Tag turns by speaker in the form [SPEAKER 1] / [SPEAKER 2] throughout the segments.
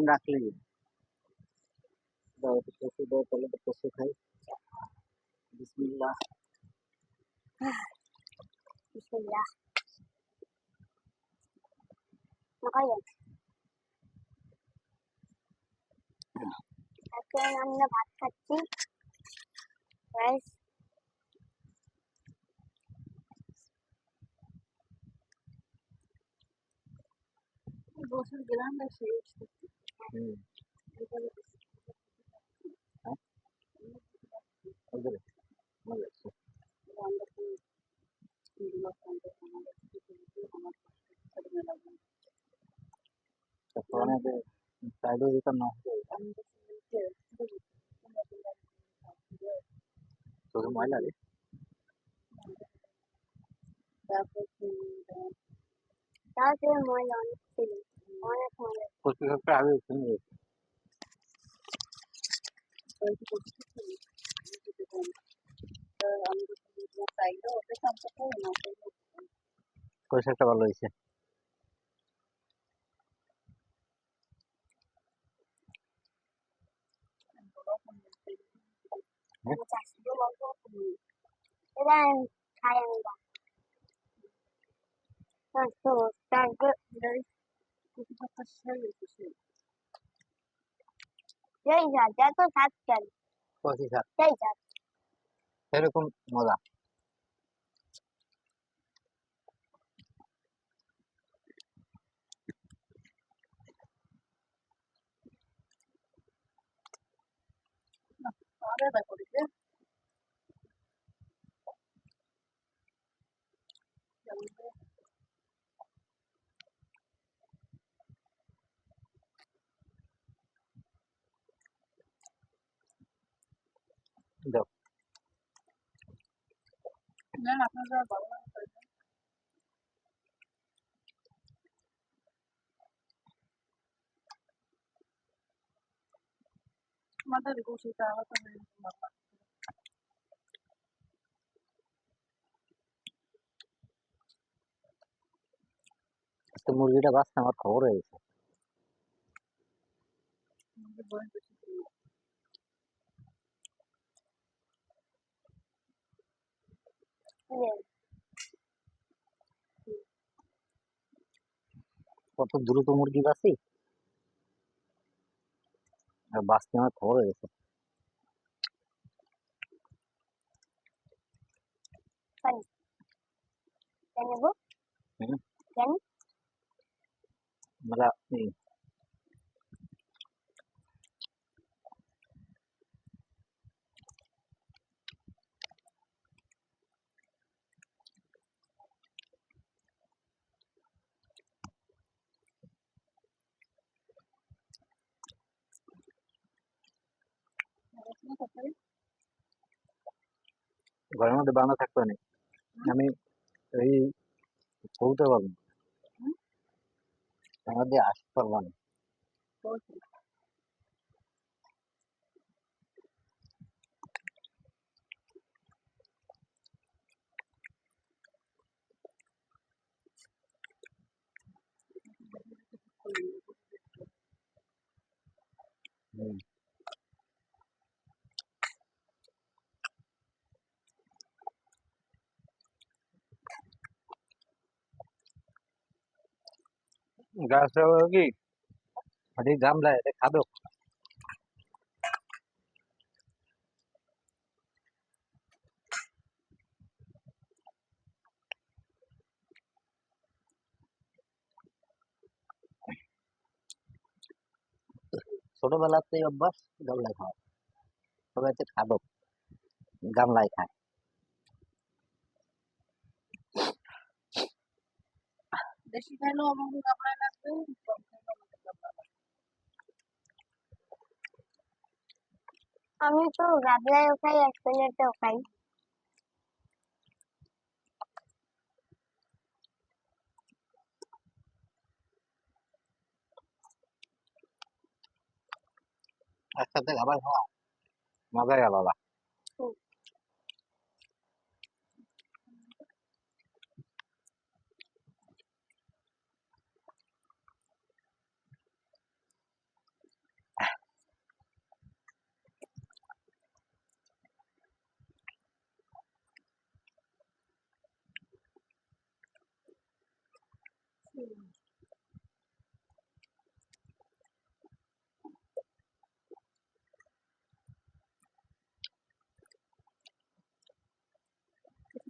[SPEAKER 1] রাখলি দাও তো কচু দাও তাহলে তো কচু খাই বিসমিল্লাহ
[SPEAKER 2] বিসমিল্লাহ মাখাই এখন আমরা ভাত খাচ্ছি রাইস
[SPEAKER 3] গোসল গ্রামটা সেই
[SPEAKER 1] সাইডে দিতাম না তোকে ময়লা রে
[SPEAKER 2] তারপরে ময়লা অনেক ছিল অনেক ময়লা
[SPEAKER 1] কচু শাকটা আগে শুনে কচু শাকটা ভালো হয়েছে
[SPEAKER 2] এটা খাই আমি বা তারপর সেই যা তো সাত চাল
[SPEAKER 1] কচু শাক
[SPEAKER 2] সেই সাত
[SPEAKER 1] এরকম মজা দাও
[SPEAKER 3] আপনারা ভালো আমাদের গোসলটা আলাদা
[SPEAKER 1] তো মুরগিটা বাঁচতে আমার খবর হয়ে গেছে কত দ্রুত মুরগি বাঁচি আর বাঁচতে আমার খবর হয়ে গেছে আমরা ঘরের মধ্যে বানা থাকতো না আমি এই বলতে পারবো আমাদের আসতে পারবো না গাছ কি অধিক গামলায় এটা খাদক ছোটবেলাতেই অভ্যাস গামলায় খাওয়া সবাই হচ্ছে খাদক গামলায় খায়
[SPEAKER 3] দেশি খাইলেও আমাকে গামলায় লাগবে
[SPEAKER 2] আমি তো গাবলায়ও খাই এক প্লেটেও খাই
[SPEAKER 1] একসাথে খাবার খাওয়া মজাই আলাদা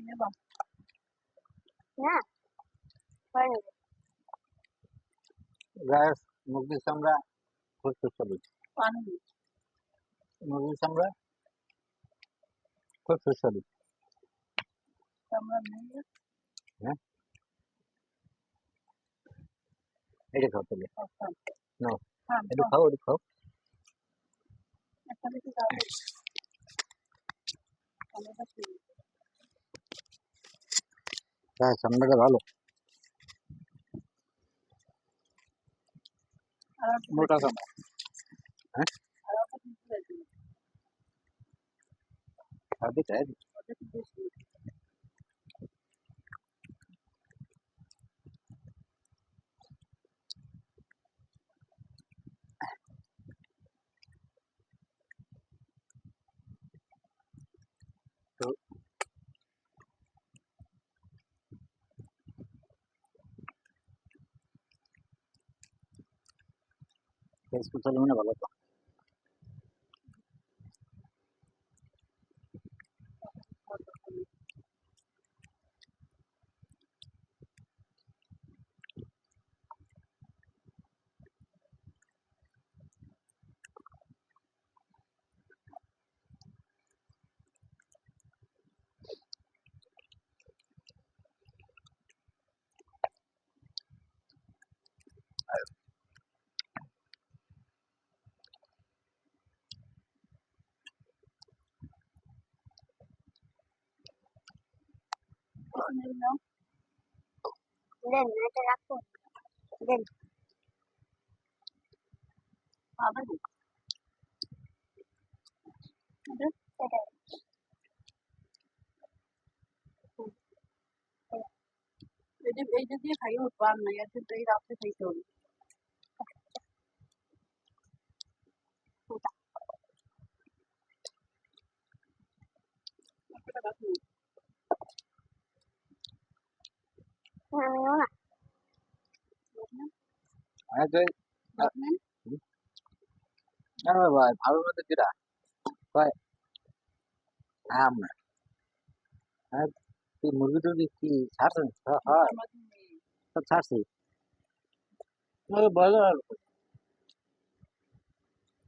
[SPEAKER 3] নেবা
[SPEAKER 2] না পরে নেবে।
[SPEAKER 1] গাছ মুরগির চামড়া খুব সুস্বাদু।
[SPEAKER 3] পানি
[SPEAKER 1] মুরগির চামড়া খুব সুস্বাদু।
[SPEAKER 3] আমরা নিয়ে
[SPEAKER 1] হ্যাঁ, এটা খাও তাহলে। নাও,
[SPEAKER 3] হ্যাঁ
[SPEAKER 1] একটু খাও, একটু খাও।
[SPEAKER 3] একটা বেশি খাবে টমেটো ছিল
[SPEAKER 1] হ্যাঁ, চামড়াটা ভালো,
[SPEAKER 3] আর
[SPEAKER 1] মোটা চামড়া। হ্যাঁ,
[SPEAKER 3] আর অল্প কিছু হয়েছে
[SPEAKER 1] খাবে তাই।
[SPEAKER 3] ওটা একটু বেশি
[SPEAKER 1] তো ফেসবুক চালু মানে ভালো তো।
[SPEAKER 3] নাও
[SPEAKER 2] দেন এটা রাখুন, দেন
[SPEAKER 3] খাবে না
[SPEAKER 2] এটা
[SPEAKER 3] এইটা দিয়ে খাই উঠবার নাই আর কিন্তু এই রাত্রে খাইতে হবে একটা রাখুন
[SPEAKER 2] আমিও না
[SPEAKER 1] ভাই,
[SPEAKER 3] রাখলেন
[SPEAKER 1] ভাই ভালো মতো যেটা ভাই আম না। হ্যাঁ, তুই মুরগি টুরগি কি ছাড়ছেন? হয়, সব ছাড়ছি। ওই বলো আর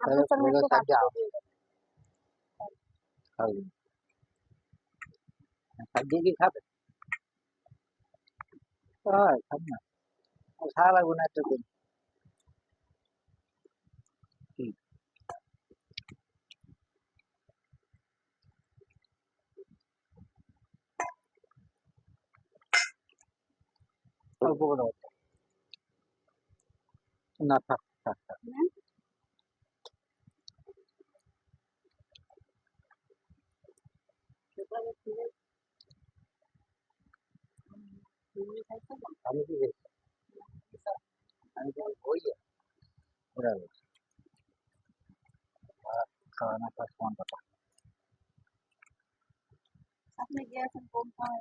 [SPEAKER 2] আপনার সামনে
[SPEAKER 1] বলো
[SPEAKER 2] একটু
[SPEAKER 1] থাক
[SPEAKER 2] কাজ
[SPEAKER 1] যাও,
[SPEAKER 2] দিয়ে
[SPEAKER 1] খাবি থাক দিয়ে কি খাবে? হয় খাব না, খাওয়া লাগবে না একটা দিন। কি অল্প করে দাও। না থাক থাক থাক। আমি কি খেয়েছি? আমি তো বই ওরা খাওয়া না খাওয়া সমান কথা।
[SPEAKER 3] আপনি গিয়েছেন কম খায়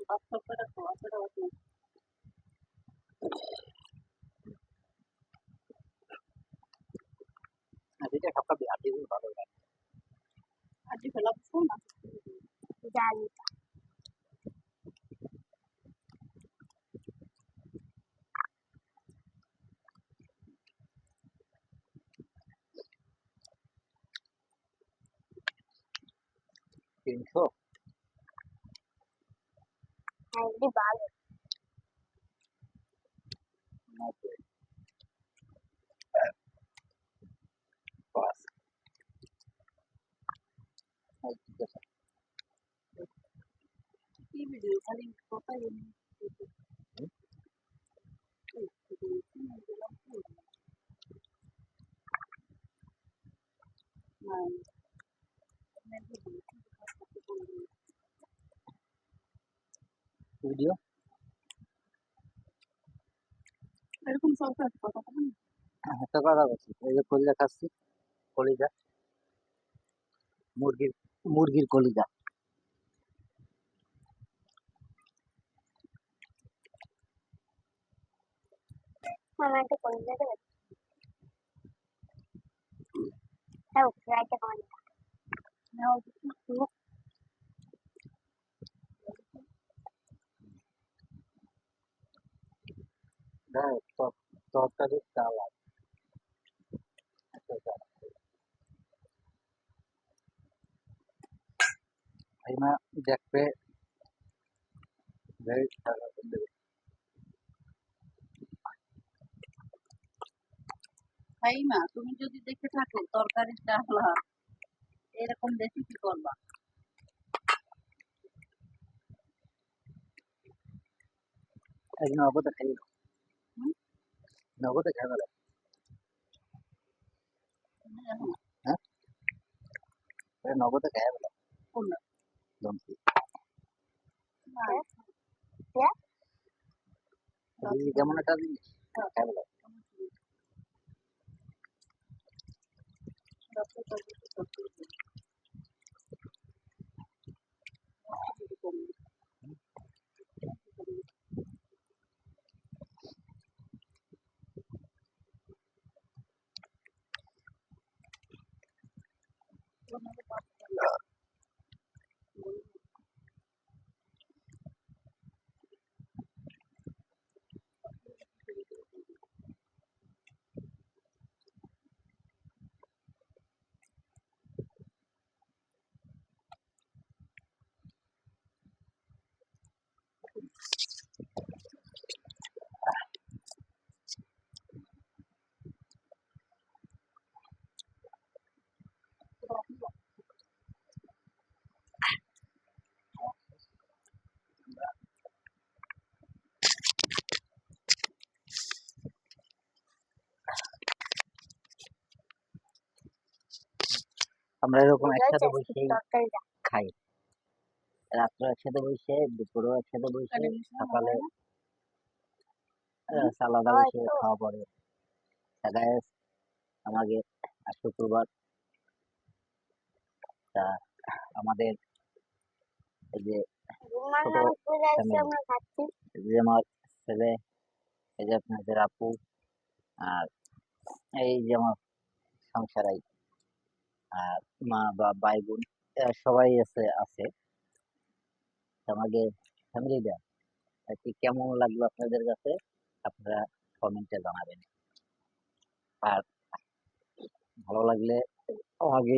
[SPEAKER 3] বাচ্চাটা খাওয়া সেটা আপনি
[SPEAKER 1] যেটা খাবি আর যেগুলো ভালো লাগে।
[SPEAKER 3] আজকে ফেলাবো না
[SPEAKER 2] জাল
[SPEAKER 1] তিনশো
[SPEAKER 2] একদি ভালো।
[SPEAKER 1] 90 পাঁচ। ঠিক আছে।
[SPEAKER 3] কি ভিডিও খালি কথাই বলি
[SPEAKER 1] ভিডিও
[SPEAKER 3] এরকম চলতে আছে কথা বলেন
[SPEAKER 1] একটা কথা বলছি, এই যে কলিজা খাচ্ছি, কলিজা মুরগির মুরগির কলিজা।
[SPEAKER 2] আমার একটা করে দেবে। তাও রাইতে খাওয়া
[SPEAKER 3] নাও একটু
[SPEAKER 1] হ্যাঁ, তরকারির চাল আছে, একটা চাল। এই না দেখবে very টাকা দেবে।
[SPEAKER 3] ফাহিমা, তুমি যদি দেখে থাকো তরকারির ডালা এরকম রেসিপি করবা।
[SPEAKER 1] এই নগদে খাই না,
[SPEAKER 3] হুম?
[SPEAKER 1] নগদে খাই না।
[SPEAKER 3] তুমি জানো না?
[SPEAKER 1] হ্যাঁ, এই নগদে খাই না।
[SPEAKER 3] কোনটা?
[SPEAKER 1] জমছি
[SPEAKER 3] না,
[SPEAKER 1] কেমন একটা জিনিস খাই না। আমরা এরকম একসাথে বসে
[SPEAKER 2] তরকারিটা
[SPEAKER 1] খাই, রাত্রে একসাথে বসে, দুপুরেও একসাথে বসে, সকালে সালাদা বসে খাওয়া পরে। guys, আমাকে আজ শুক্রবার, তা আমাদের এই যে ছোট family,
[SPEAKER 2] আমরা খাচ্ছি
[SPEAKER 1] এই যে আমার ছেলে, এই যে আপনাদের আপু, আর এই যে আমার সংসারাই, আর মা বা ভাই বোন, এরা সবাই আছে আমাদের ফ্যামিলিটা। আর কি কেমন লাগলো আপনাদের কাছে, আপনারা কমেন্টে জানাবেন। আর ভালো লাগলে আমাকে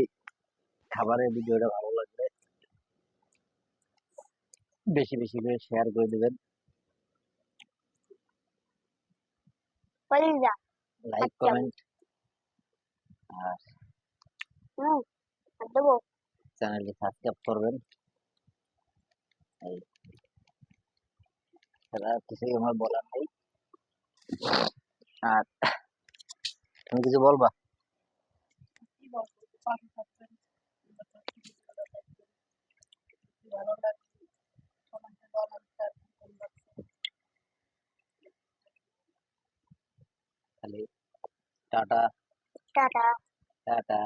[SPEAKER 1] খাবারের ভিডিওটা ভালো লাগলে বেশি বেশি করে শেয়ার করে দিবেন,
[SPEAKER 2] কলিজা
[SPEAKER 1] লাইক
[SPEAKER 2] আচ্ছা।
[SPEAKER 1] কমেন্ট, আর
[SPEAKER 2] দেবো
[SPEAKER 1] চ্যানেলটি সাবস্ক্রাইব করবেন। এই ছাড়া কিছুই আমার বলার নেই। আর তুমি কিছু বলবা?
[SPEAKER 3] কি বলবো, পাশে থাকবেন, ভালো লাগবে, কমেন্টে বলার
[SPEAKER 1] খালি টাটা
[SPEAKER 2] টাটা
[SPEAKER 1] টাটা।